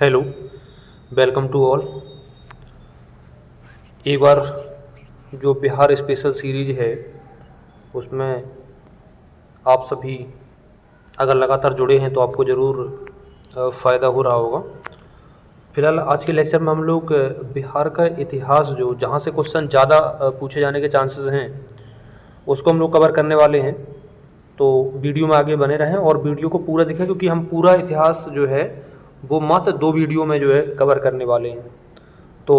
Hello, welcome to all. एक बार जो Bihar special series है उसमें आप सभी अगर लगातार जुड़े हैं तो आपको ज़रूर फ़ायदा हो रहा होगा। फिलहाल आज के लेक्चर में हम लोग बिहार का इतिहास जो जहाँ से क्वेश्चन ज़्यादा पूछे जाने के चांसेस हैं उसको हम लोग कवर करने वाले हैं। तो वीडियो में आगे बने रहें और वीडियो को पूरा देखें, क्योंकि हम पूरा इतिहास जो है वो मात्र 2 वीडियो में जो है कवर करने वाले हैं। तो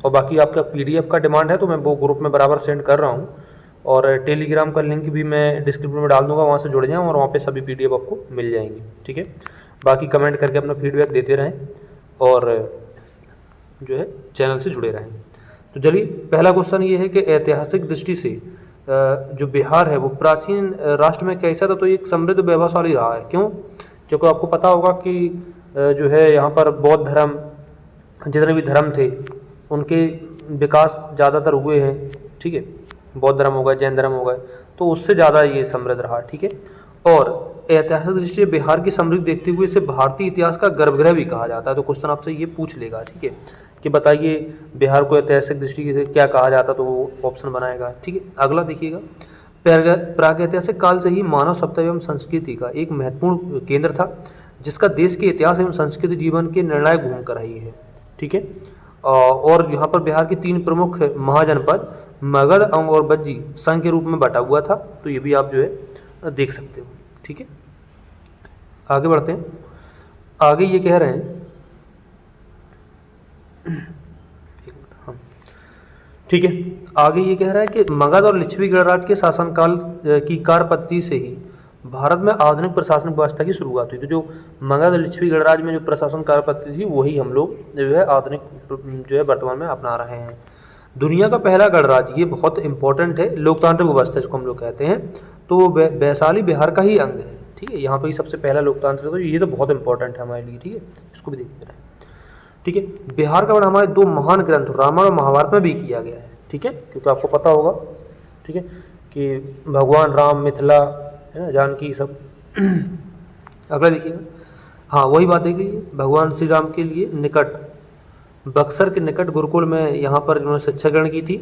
और बाकी आपका पीडीएफ का डिमांड है तो मैं वो ग्रुप में बराबर सेंड कर रहा हूँ, और टेलीग्राम का लिंक भी मैं डिस्क्रिप्शन में डाल दूँगा, वहाँ से जुड़ जाएं और वहाँ पे सभी पीडीएफ आपको मिल जाएंगी। ठीक है, बाकी कमेंट करके अपना फीडबैक देते रहें और जो है चैनल से जुड़े रहें। तो चलिए, पहला क्वेश्चन ये है कि ऐतिहासिक दृष्टि से जो बिहार है वो प्राचीन राष्ट्र में कैसा था? तो ये एक समृद्ध वैभवशाली रहा है। क्यों? क्योंकि आपको पता होगा कि जो है यहाँ पर बौद्ध धर्म, जितने भी धर्म थे उनके विकास ज़्यादातर हुए हैं। ठीक है, बौद्ध धर्म हो गए, जैन धर्म हो गए, तो उससे ज़्यादा ये समृद्ध रहा। ठीक है, और ऐतिहासिक दृष्टि से बिहार की समृद्धि देखते हुए इसे भारतीय इतिहास का गर्भगृह भी कहा जाता है। तो क्वेश्चन आपसे ये पूछ लेगा, ठीक है, कि बताइए बिहार को ऐतिहासिक दृष्टि से क्या कहा जाता, तो वो ऑप्शन बनाएगा। ठीक है, अगला देखिएगा, प्रागैतिहासिक काल से ही मानव सभ्यता एवं संस्कृति का एक महत्वपूर्ण केंद्र था, जिसका देश के इतिहास एवं संस्कृति जीवन के निर्णायक भूमिका रही है। ठीक है, और यहाँ पर बिहार के 3 प्रमुख महाजनपद मगध और बज्जी संघ के रूप में बटा हुआ था। तो ये भी आप जो है देख सकते हो। ठीक है, आगे बढ़ते हैं। आगे ये कह रहे हैं, ठीक है, आगे ये कह रहा है कि मगध और लिच्छवी गणराज्य के शासनकाल की कार्यपद्धति से ही भारत में आधुनिक प्रशासनिक व्यवस्था की शुरुआत हुई। तो जो मगध और लिच्छवी गणराज्य में जो प्रशासन कार्यपद्धति थी वही हम लोग जो है आधुनिक जो है वर्तमान में अपना रहे हैं। दुनिया का पहला गणराज्य, ये बहुत इंपॉर्टेंट है, लोकतांत्रिक व्यवस्था जिसको हम लोग कहते हैं, तो वैशाली बिहार का ही अंग है। ठीक है, यहाँ पर ही सबसे पहला लोकतांत्रिक, तो ये तो बहुत इंपॉर्टेंट है हमारे लिए। ठीक है, इसको भी देखते रहे। ठीक है, बिहार का वर्णन हमारे 2 महान ग्रंथ रामायण और महाभारत में भी किया गया है। ठीक है, क्योंकि आपको पता होगा, ठीक है, कि भगवान राम, मिथिला है ना, जानकी, सब। अगला देखिएगा, हाँ वही बात है कि भगवान श्री राम के लिए निकट, बक्सर के निकट गुरुकुल में यहाँ पर इन्होंने शिक्षा ग्रहण की थी।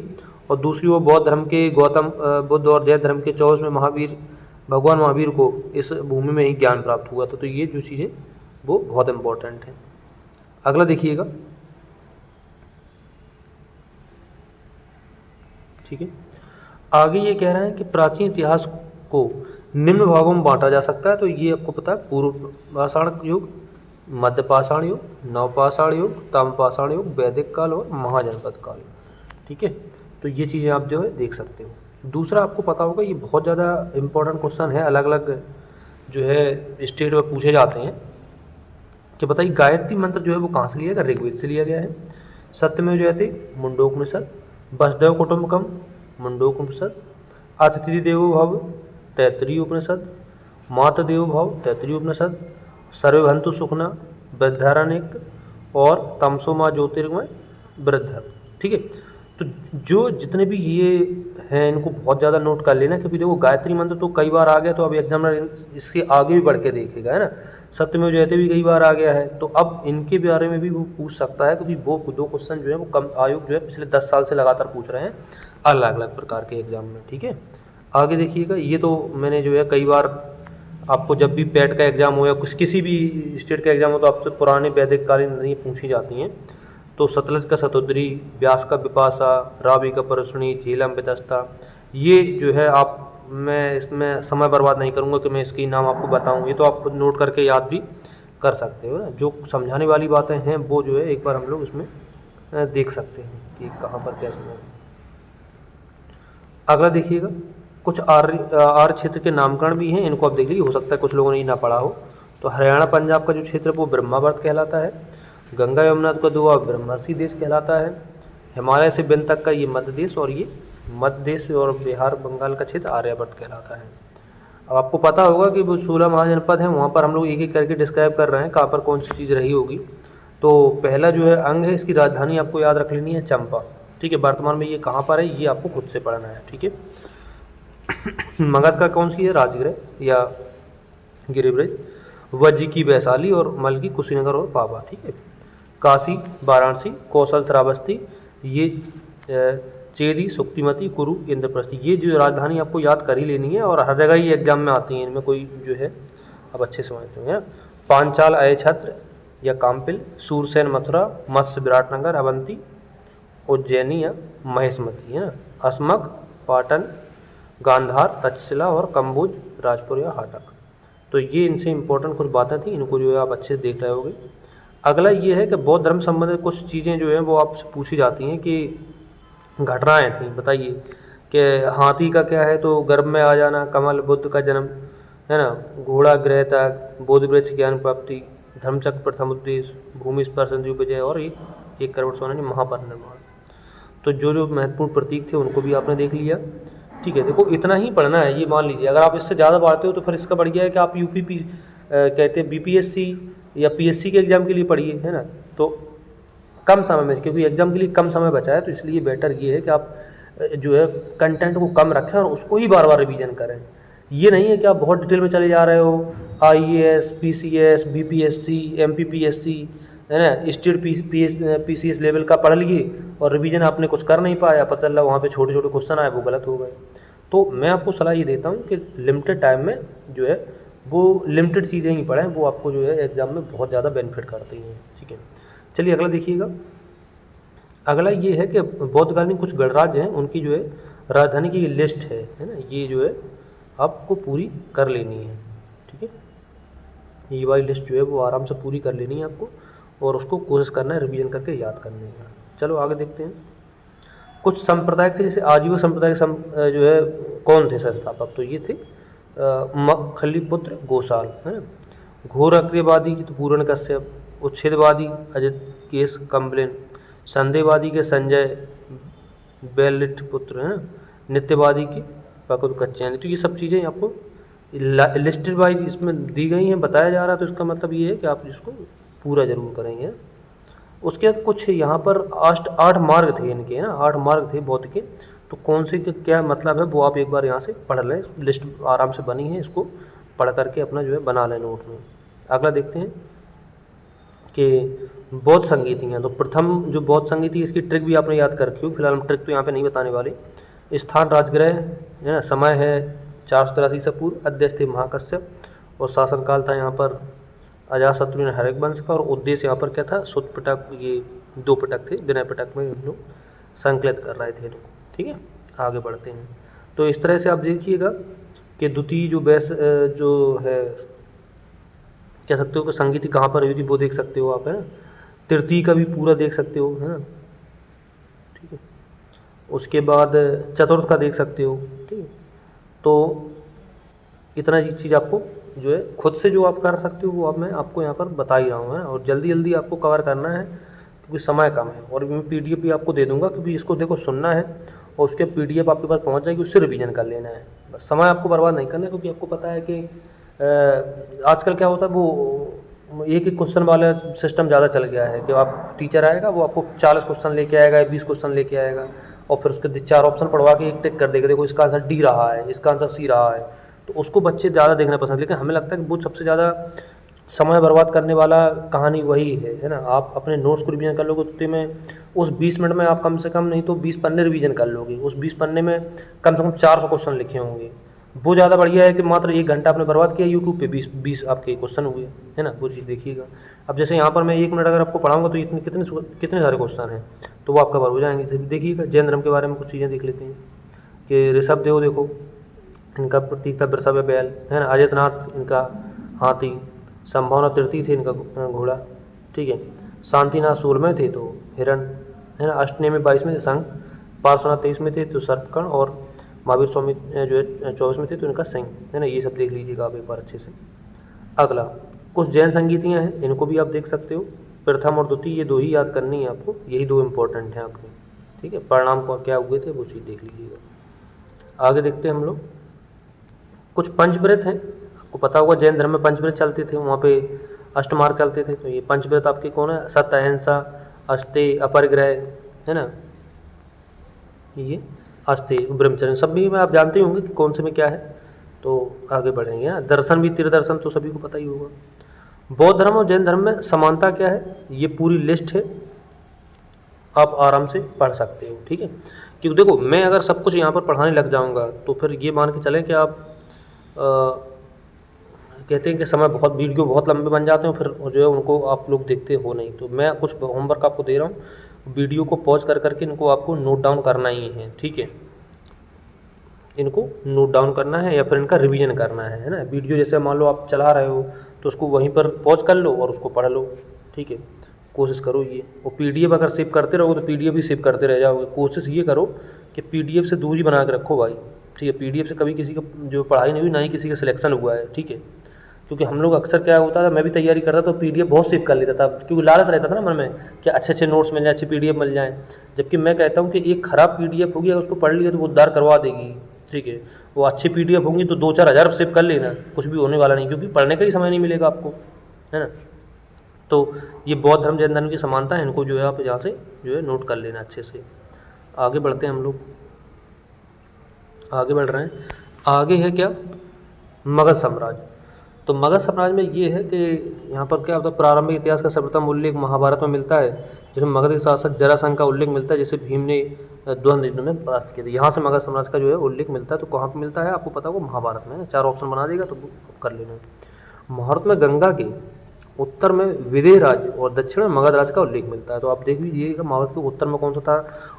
और दूसरी ओर बौद्ध धर्म के गौतम बुद्ध और जैन धर्म के 24वें महावीर भगवान महावीर को इस भूमि में ही ज्ञान प्राप्त हुआ था। तो ये जो चीज़ें वो बहुत इंपॉर्टेंट है। अगला देखिएगा, ठीक है, आगे ये कह रहे हैं कि प्राचीन इतिहास को निम्न भागों में बांटा जा सकता है। तो ये आपको पता है, पूर्व पाषाण युग, मध्य पाषाण युग, नवपाषाण युग, ताम्रपाषाण युग, वैदिक काल और महाजनपद काल। ठीक है, तो ये चीज़ें आप जो है देख सकते हो। दूसरा आपको पता होगा, ये बहुत ज़्यादा इंपॉर्टेंट क्वेश्चन है, अलग अलग जो है स्टेट में पूछे जाते हैं, कि बताइए गायत्री मंत्र जो है वो कहाँ से लिया गया? ऋग्वेद से लिया गया है। सत्यमेव जयते मुंडकोपनिषद, वसुदेव कुटुंबकम मुंडकोपनिषद, अतिथि देवो भव तैत्तिरीय उपनिषद, मातृ देवो भव तैत्तिरीय उपनिषद, सर्वभन्तु सुखना वृद्धारण्यक और तमसो माँ ज्योतिर्मय वृद्ध। ठीक है, तो जो जितने भी ये हैं इनको बहुत ज़्यादा नोट कर लेना, क्योंकि देखो गायत्री मंत्र तो कई बार आ गया, तो अब एग्जामिनर इसके आगे भी बढ़ के देखेगा, है ना। सत्यमेव जयते भी कई बार आ गया है, तो अब इनके बारे में भी वो पूछ सकता है, क्योंकि वो 2 क्वेश्चन जो है वो कम आयोग जो है पिछले 10 साल से लगातार पूछ रहे हैं अलग अलग प्रकार के एग्जाम में। ठीक है, आगे देखिएगा, ये तो मैंने जो है कई बार आपको, जब भी पेट का एग्ज़ाम हो या किसी भी स्टेट का एग्ज़ाम हो, तो आपसे पुराने वैदिक कालीन नदियाँ पूछी जाती हैं। तो सतलज का शतोद्री, व्यास का विपाशा, रावी का परसुणी, झेलम वितस्ता, ये जो है आप, मैं इसमें समय बर्बाद नहीं करूँगा कि मैं इसकी नाम आपको बताऊँ, ये तो आप खुद नोट करके याद भी कर सकते हो ना। जो समझाने वाली बातें हैं वो जो है एक बार हम लोग उसमें देख सकते हैं कि कहाँ पर क्या समझाना। अगला देखिएगा, कुछ आर्य क्षेत्र के नामकरण भी हैं, इनको आप देख लीजिए, हो सकता है कुछ लोगों ने ये ना पढ़ा हो। तो हरियाणा पंजाब का जो क्षेत्र है वो ब्रह्मावर्त कहलाता है। गंगा यमुना का दुआ ब्रह्मर्षि देश कहलाता है। हिमालय से बिंद तक का ये मध्य देश, और ये मध्य देश और बिहार बंगाल का क्षेत्र आर्यावर्त कहलाता है। अब आपको पता होगा कि वो 16 महाजनपद हैं, वहाँ पर हम लोग एक एक करके डिस्क्राइब कर रहे हैं कहाँ पर कौन सी चीज़ रही होगी। तो पहला जो है अंग है, इसकी राजधानी आपको याद रख लेनी है चंपा। ठीक है, वर्तमान में ये कहाँ पर है ये आपको खुद से पढ़ना है। ठीक है, मगध का कौन सी है? राजगृह या गिरिब्रज। वज्जी की वैशाली और मल की कुशीनगर और पावा। ठीक है, काशी, वाराणसी, कौशल, श्रावस्ती, ये चेदी, सुक्तिमती, कुरु, इंद्रप्रस्थी, ये जो राजधानी आपको याद कर ही लेनी है और हर जगह ही एग्जाम में आती हैं, इनमें कोई जो है अब अच्छे समझते होंगे। पांचाल, अयछत्र या काम्पिल, सूरसेन मथुरा, मत्स्य विराटनगर, अवंती, उज्जैनी या महेशमती है ना, अस्मक, पाटन, गांधार, तक्षशिला और कम्बोज, राजपुर या हाटक। तो ये इनसे इंपॉर्टेंट कुछ बातें थी, इनको जो है आप अच्छे से देख रहे होगे। अगला ये है कि बौद्ध धर्म संबंधित कुछ चीज़ें जो हैं वो आपसे पूछी जाती हैं कि घटनाएं थी, बताइए कि हाथी का क्या है, तो गर्भ में आ जाना, कमल, बुद्ध का जन्म है ना, घोड़ा ग्रह तक, बोधि वृक्ष ज्ञान प्राप्ति, धर्मचक्र प्रथम उद्देश्य, भूमि स्पर्श संजीव विजय और एक करोड़ सोना महापरिनिर्वाण। तो जो जो महत्वपूर्ण प्रतीक थे उनको भी आपने देख लिया। ठीक है, देखो इतना ही पढ़ना है, ये मान लीजिए। अगर आप इससे ज़्यादा पढ़ते हो तो फिर इसका बढ़िया है कि आप कहते हैं बीपीएससी या पीएससी के एग्ज़ाम के लिए पढ़िए, है ना। तो कम समय में, क्योंकि एग्ज़ाम के लिए कम समय बचा है, तो इसलिए बेटर ये है कि आप जो है कंटेंट को कम रखें और उसको ही बार बार रिवीजन करें। ये नहीं है कि आप बहुत डिटेल में चले जा रहे हो, आईएएस, पीसीएस, बीपीएससी, एमपीपीएससी, है ना, स्टेट पीसीएस लेवल का पढ़ लिए और रिवीजन आपने कुछ कर नहीं पाया, पता चला वहाँ पे छोटे छोटे क्वेश्चन आए वो गलत हो गए। तो मैं आपको सलाह ये देता हूँ कि लिमिटेड टाइम में जो है वो लिमिटेड चीज़ें ही पढ़ें, वो आपको जो है एग्ज़ाम में बहुत ज़्यादा बेनिफिट करती हैं। ठीक है, चलिए अगला देखिएगा। अगला ये है कि बौद्धकालीन कुछ गणराज्य हैं, उनकी जो है राजधानी की लिस्ट है ना, ये जो है आपको पूरी कर लेनी है। ठीक है, ये वाली लिस्ट जो है वो आराम से पूरी कर लेनी है आपको, और उसको कोशिश करना है रिवीजन करके याद करने का। चलो आगे देखते हैं। कुछ संप्रदाय थे, जैसे आजीव संप्रदाय जो है कौन थे संस्थापक, तो ये थे मखलिपुत्र गोसाल, है ना। घोर अक्रियवादी की तो पूर्ण कश्यप, उच्छेदवादी अजित केस कम्बलेन, संदेहवादी के संजय बेलिट पुत्र, है ना, नित्यवादी के पकुद कच्चैनी। तो ये सब चीज़ें आपको लिस्टेड वाइज इसमें दी गई हैं, बताया जा रहा है, तो इसका मतलब ये है कि आप इसको पूरा जरूर करेंगे। उसके बाद कुछ यहाँ पर 8 मार्ग थे इनके, है ना, 8 मार्ग थे बौद्ध के, तो कौन से के क्या मतलब है वो आप एक बार यहाँ से पढ़ लें, लिस्ट आराम से बनी है, इसको पढ़ करके अपना जो है बना लें नोट में। अगला देखते हैं कि बौद्ध संगीतियाँ। तो प्रथम जो बौद्ध संगीति, इसकी ट्रिक भी आपने याद कर रखी हो, फिलहाल हम ट्रिक तो यहाँ पे नहीं बताने वाले। स्थान राजगृह है ना, समय है 483 से पूर्व, अध्यक्ष थे महाकश्यप, और शासनकाल था यहाँ पर अजातशत्रु ने हर्यक वंश का, और उद्देश्य यहाँ पर क्या था, सुत पिटक, ये 2 पिटक थे, विनय पिटक में हम लोग संकलित कर रहे थे लोग। ठीक है, आगे बढ़ते हैं। तो इस तरह से आप देखिएगा कि द्वितीय जो जो है कह सकते हो कि संगीति कहाँ पर हुई थी वो देख सकते हो आप, है ना। तृतीय का भी पूरा देख सकते हो, है ना। ठीक है, उसके बाद चतुर्थ का देख सकते हो। ठीक है, तो इतना चीज़ आपको जो है खुद से जो आप कर सकते हो वो अब मैं आपको यहाँ पर बता ही रहा हूँ, है। और जल्दी जल्दी आपको कवर करना है क्योंकि समय कम है, और मैं पीडीएफ भी आपको दे दूँगा, क्योंकि इसको देखो सुनना है और उसके पीडीएफ आपके पास पहुँच जाएगी, उससे रिवीजन कर लेना है बस। समय आपको बर्बाद नहीं करना है, क्योंकि आपको पता है कि आजकल क्या होता है, वो एक क्वेश्चन वाला सिस्टम ज़्यादा चल गया है कि आप टीचर आएगा वो आपको 40 क्वेश्चन लेके आएगा या 20 क्वेश्चन लेके आएगा, और फिर उसके 4 ऑप्शन पढ़वा के एक टिक कर देगा, देखो इसका आंसर डी रहा है, इसका आंसर सी रहा है। तो उसको बच्चे ज़्यादा देखना पसंद, लेकिन हमें लगता है कि वो सबसे ज़्यादा समय बर्बाद करने वाला कहानी वही है ना। आप अपने नोट्स को रिवीजन कर लोगे तो में उस 20 मिनट में आप कम से कम नहीं तो 20 पन्ने रिवीजन कर लोगे, उस 20 पन्ने में कम से कम 400 क्वेश्चन लिखे होंगे। वो ज़्यादा बढ़िया है कि मात्र 1 घंटा आपने बर्बाद किया, यूट्यूब पे 20 आपके क्वेश्चन हुए, है ना। वो चीज़ देखिएगा। अब जैसे यहाँ पर मैं 1 मिनट अगर आपको पढ़ाऊँगा तो इतने कितने सारे क्वेश्चन हैं, तो वो आप कवर हो जाएंगे। जैसे देखिएगा जैन धर्म के बारे में कुछ चीज़ें देख लेते हैं कि ऋषभ देव, देखो इनका प्रतीक था वृषभ या बैल, है ना। अजितनाथ इनका हाथी, संभावना तृतीय थे इनका घोड़ा। ठीक है, शांतिनाथ 16 में थे तो हिरण, है ना। अष्टनेमी 22 में थे शंख, पार्श्वनाथ 23 में थे तो सर्पकर्ण, और महावीर स्वामी जो है 24 में थे तो इनका सिंह, है ना। ये सब देख लीजिएगा आप एक बार अच्छे से। अगला कुछ जैन संगीतियाँ हैं, इनको भी आप देख सकते हो। प्रथम और द्वितीय ये 2 ही याद करनी है आपको, यही 2 इंपॉर्टेंट हैं आपके। ठीक है, परिणाम को क्या हुए थे वो चीज़ देख लीजिएगा। आगे देखते हैं हम लोग। कुछ पंचव्रत हैं, आपको पता होगा जैन धर्म में पंचव्रत चलते थे, वहाँ पे अष्टमार्ग चलते थे। तो ये पंचव्रत आपके कौन है, सत्य, अहिंसा, अस्तेय, अपरिग्रह, है ना, ये अस्तेय, ब्रह्मचर्य, सब भी में आप जानते होंगे कि कौन से में क्या है। तो आगे बढ़ेंगे ना। दर्शन भी, तीर्थ दर्शन तो सभी को पता ही होगा। बौद्ध धर्म और जैन धर्म में समानता क्या है, ये पूरी लिस्ट है, आप आराम से पढ़ सकते हो। ठीक है, क्योंकि देखो मैं अगर सब कुछ यहाँ पर पढ़ाने लग जाऊँगा तो फिर ये मान के चलें कि आप कहते हैं कि समय बहुत, वीडियो बहुत लंबे बन जाते हैं, फिर जो है उनको आप लोग देखते हो नहीं। तो मैं कुछ होमवर्क आपको दे रहा हूँ, वीडियो को पॉज कर करके इनको आपको नोट डाउन करना ही है। ठीक है, इनको नोट डाउन करना है या फिर इनका रिवीजन करना है ना। वीडियो जैसे मान लो आप चला रहे हो तो उसको वहीं पर पॉज कर लो और उसको पढ़ लो। ठीक है, कोशिश करो ये। और पीडीएफ अगर सेव करते रहोगे तो पीडीएफ भी सेव करते रह जाओगे। कोशिश ये करो कि पीडीएफ से दूरी बना के रखो भाई। ठीक है, पीडीएफ से कभी किसी का जो पढ़ाई नहीं हुई, ना ही किसी का सिलेक्शन हुआ है। ठीक है, क्योंकि हम लोग अक्सर क्या होता था, मैं भी तैयारी करता तो पीडीएफ बहुत सेव कर लेता था, क्योंकि लालच रहता था ना मन में कि अच्छे अच्छे नोट्स मिल जाए, अच्छी पीडीएफ मिल जाए। जबकि मैं कहता हूँ कि एक ख़राब पीडीएफ होगी, अगर उसको पढ़ लिया तो वो उद्धार करवा देगी। ठीक है, वो अच्छी पीडीएफ होंगी तो 2-4 हज़ार सेव कर लेना, कुछ भी होने वाला नहीं, क्योंकि पढ़ने का ही समय नहीं मिलेगा आपको, है ना। तो ये बौद्ध धर्म जैन धर्म की समानता है, इनको जो है आप यहाँ से जो है नोट कर लेना अच्छे से। आगे बढ़ते हैं हम लोग, आगे बढ़ रहे हैं। आगे है क्या, मगध साम्राज्य। तो मगध साम्राज्य में ये है कि यहाँ पर क्या होता है, प्रारंभिक इतिहास का सर्वप्रथम उल्लेख महाभारत में मिलता है, जिसमें मगध के शासक जरासंध का उल्लेख मिलता है, जिसे भीम ने द्वंद्व युद्ध में परास्त किया था। यहाँ से मगध साम्राज्य का जो है उल्लेख मिलता है। तो कहाँ पर मिलता है आपको पता होगा, महाभारत में। 4 ऑप्शन बना देगा तो कर लेना। महाभारत में गंगा के उत्तर में विदेह राज्य और दक्षिण में मगध राज्य का उल्लेख मिलता है। तो आप देख लीजिएगा महाभारत के उत्तर में कौन सा था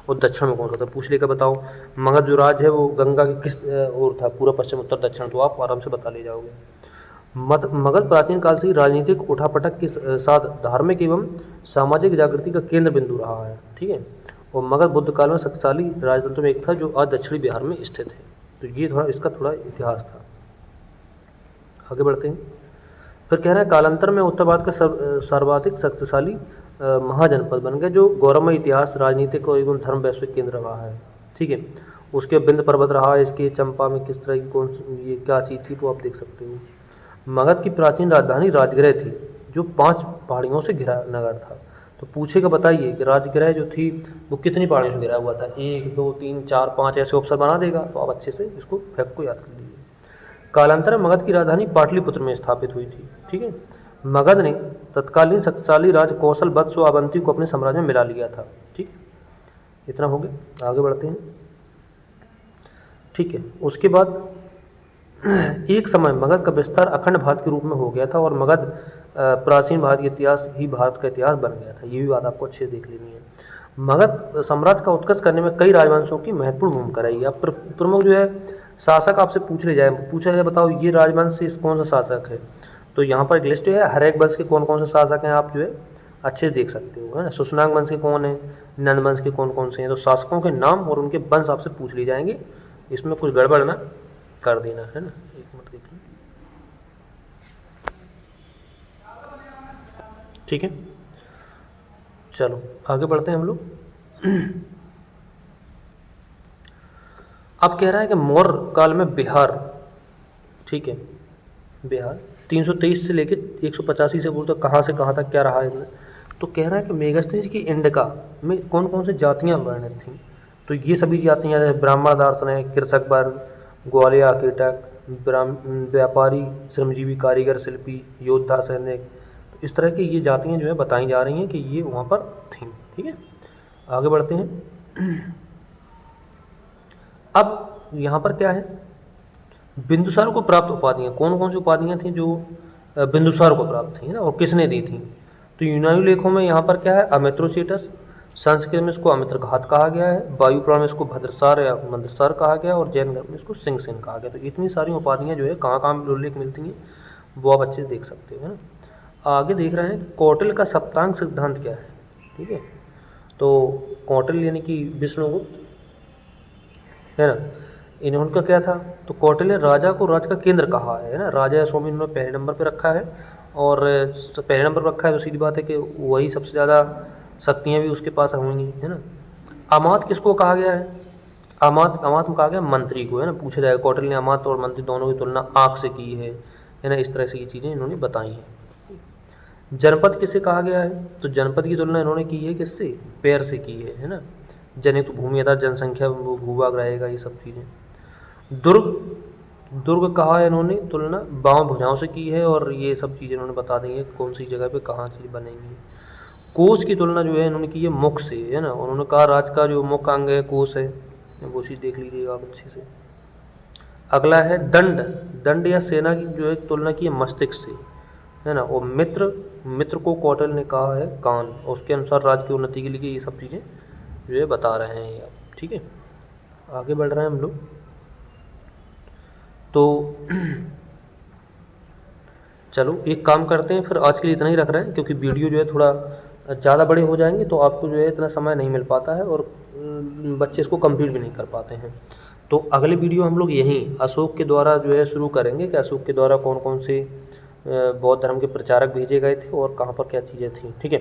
और दक्षिण में कौन सा था, पूछ लेकर बताओ। मगध जो राज्य है वो गंगा के किस ओर था, पूर्व पश्चिम उत्तर दक्षिण, तो आप आराम से बता ले जाओगे। मगध प्राचीन काल से ही राजनीतिक उठापटक के साथ धार्मिक एवं सामाजिक जागृति का केंद्र बिंदु रहा है। ठीक है, और मगध बुद्ध काल में शक्तिशाली राजतंत्र में एक था, जो आज दक्षिणी बिहार में स्थित है। तो ये थोड़ा इसका थोड़ा इतिहास था। आगे बढ़ते हैं। फिर कह रहा है कालांतर में उत्तर भारत का सर्वाधिक शक्तिशाली महाजनपद बन गया, जो गौरवमय इतिहास, राजनीतिक और एवं धर्म वैश्विक केंद्र रहा है। ठीक है, उसके विंध्य पर्वत रहा है, इसके चंपा में किस तरह की कौन ये क्या चीज़ थी तो आप देख सकते हो। मगध की प्राचीन राजधानी राजगृह थी, जो 5 पहाड़ियों से घिरा नगर था। तो पूछेगा बताइए कि राजगृह जो थी वो कितनी पहाड़ियों से घिरा हुआ था। 1, 2, 3, 4, 5 ऐसे ऑप्शन बना देगा, तो आप अच्छे से इसको फैक्ट को याद कर लीजिए। कालांतर में मगध की राजधानी पाटलिपुत्र में स्थापित हुई थी। ठीक है, मगध ने तत्कालीन शक्तिशाली राज कौशल वत्स और अवंती को अपने साम्राज्य में मिला लिया था। ठीक है, इतना हो गया। आगे बढ़ते हैं। ठीक है, उसके बाद एक समय मगध का विस्तार अखंड भारत के रूप में हो गया था और मगध प्राचीन भारत के इतिहास ही भारत का इतिहास बन गया था। ये भी बात आपको अच्छे से देख लेनी है। मगध साम्राज्य का उत्कर्ष करने में कई राजवंशों की महत्वपूर्ण भूमिका रही है। अब प्रमुख जो है शासक आपसे पूछा जाए बताओ ये राजवंश से कौन सा शासक है, तो यहाँ पर एक लिस्ट है, हर एक वंश के कौन कौन से शासक हैं आप जो है अच्छे से देख सकते हो, है ना। सुशनांग वंश के कौन है, नंद वंश के कौन कौन से हैं। तो शासकों के नाम और उनके वंश आपसे पूछ लिए जाएंगे, इसमें कुछ गड़बड़ ना कर देना, है ना। एक मिनट देख लो, ठीक है। चलो आगे बढ़ते हैं हम लोग। अब कह रहा है कि मौर्य काल में बिहार, ठीक है, बिहार 323 से लेकर 185 से बोलते कहाँ से कहाँ तक क्या रहा है। तो कह रहा है कि मेगास्थनीज की इंडिका में कौन कौन सी जातियाँ वर्णित थीं। तो ये सभी जातियाँ जैसे ब्राह्मण दार्शन है, कृषक वर्ग, ग्वालिया कीटक, व्यापारी, श्रमजीवी, कारीगर, शिल्पी, योद्धा, सैनिक, इस तरह की ये जातियाँ जो है बताई जा रही हैं कि ये वहाँ पर थीं। ठीक है, आगे बढ़ते हैं। अब यहाँ पर क्या है, बिंदुसार को प्राप्त उपाधियाँ, कौन कौन सी उपाधियाँ थीं जो बिंदुसार को प्राप्त थी, है ना, और किसने दी थी। तो यूनानी लेखों में यहाँ पर क्या है, अमित्रोचेटस, संस्कृत में इसको अमित्रघात कहा गया है, वायु पुराण में इसको भद्रसार या मंदसार कहा गया, और जैन धर्म में इसको सिंहसेन कहा गया। तो इतनी सारी उपाधियाँ जो है कहाँ कहाँ उल्लेख मिलती हैं वो आप अच्छे से देख सकते हो, है ना। आगे देख रहे हैं कौटिल्य का सप्तांग सिद्धांत क्या है। ठीक है, तो कौटिल्य यानी कि विष्णुगुप्त, है ना, इन्होंने का क्या था, तो कौटिल्य राजा को राज्य का केंद्र कहा है ना। राजा स्वामी इन्होंने पहले नंबर पे रखा है, और पहले नंबर पर रखा है तो सीधी बात है कि वही सबसे ज़्यादा शक्तियाँ भी उसके पास होंगी, है ना। अमात्य किसको कहा गया है, अमात्य में कहा गया मंत्री को, है ना। पूछा जाएगा कौटिल्य ने अमात्य और मंत्री दोनों की तुलना आँख से की है ना। इस तरह से ये चीज़ें इन्होंने बताई हैं। जनपद किसे कहा गया है, तो जनपद की तुलना इन्होंने की है किससे, पैर से की है ना। जनित भूमि अर्थात जनसंख्या भूभाग रहेगा, ये सब चीज़ें। दुर्ग दुर्ग कहा है इन्होंने तुलना बाँव भुजाओं से की है, और ये सब चीज़ें इन्होंने बता दी हैं कौन सी जगह पे कहाँ चीज़ बनेंगी। कोस की तुलना जो है इन्होंने की है मुख से, है ना। उन्होंने कहा राज का जो मुख्य अंग है कोस है, वो चीज़ देख लीजिएगा आप अच्छे से। अगला है दंड। दंड या सेना की जो है तुलना की है मस्तिष्क से, है ना। और मित्र, मित्र को कौटिल्य ने कहा है कान, और उसके अनुसार राज्य की उन्नति के लिए ये सब चीज़ें जो है बता रहे हैं ये आप, ठीक है। आगे बढ़ रहे हैं हम लोग। तो चलो एक काम करते हैं, फिर आज के लिए इतना ही रख रहे हैं, क्योंकि वीडियो जो है थोड़ा ज़्यादा बड़े हो जाएंगे तो आपको जो है इतना समय नहीं मिल पाता है, और बच्चे इसको कंप्लीट भी नहीं कर पाते हैं। तो अगले वीडियो हम लोग यहीं अशोक के द्वारा जो है शुरू करेंगे कि अशोक के द्वारा कौन कौन से बौद्ध धर्म के प्रचारक भेजे गए थे और कहाँ पर क्या चीज़ें थी, ठीक है।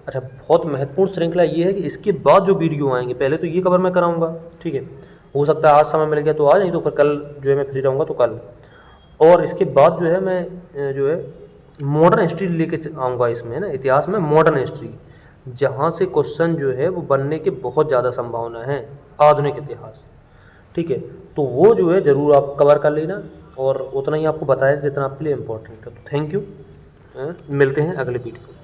अच्छा, बहुत महत्वपूर्ण श्रृंखला ये है कि इसके बाद जो वीडियो आएंगे, पहले तो ये कवर मैं कराऊंगा, ठीक है। हो सकता है आज समय मिल गया तो आज, नहीं तो फिर कल जो है मैं फ्री रहूँगा तो कल। और इसके बाद जो है मैं जो है मॉडर्न हिस्ट्री लेके आऊँगा इसमें, है ना। इतिहास में मॉडर्न हिस्ट्री, जहाँ से क्वेश्चन जो है वो बनने के बहुत ज़्यादा संभावना है, आधुनिक इतिहास, ठीक है। तो वो जो है ज़रूर आप कवर कर लेना, और उतना ही आपको बताया जितना आपके लिए इम्पोर्टेंट है। तो थैंक यू, मिलते हैं अगले वीडियो में।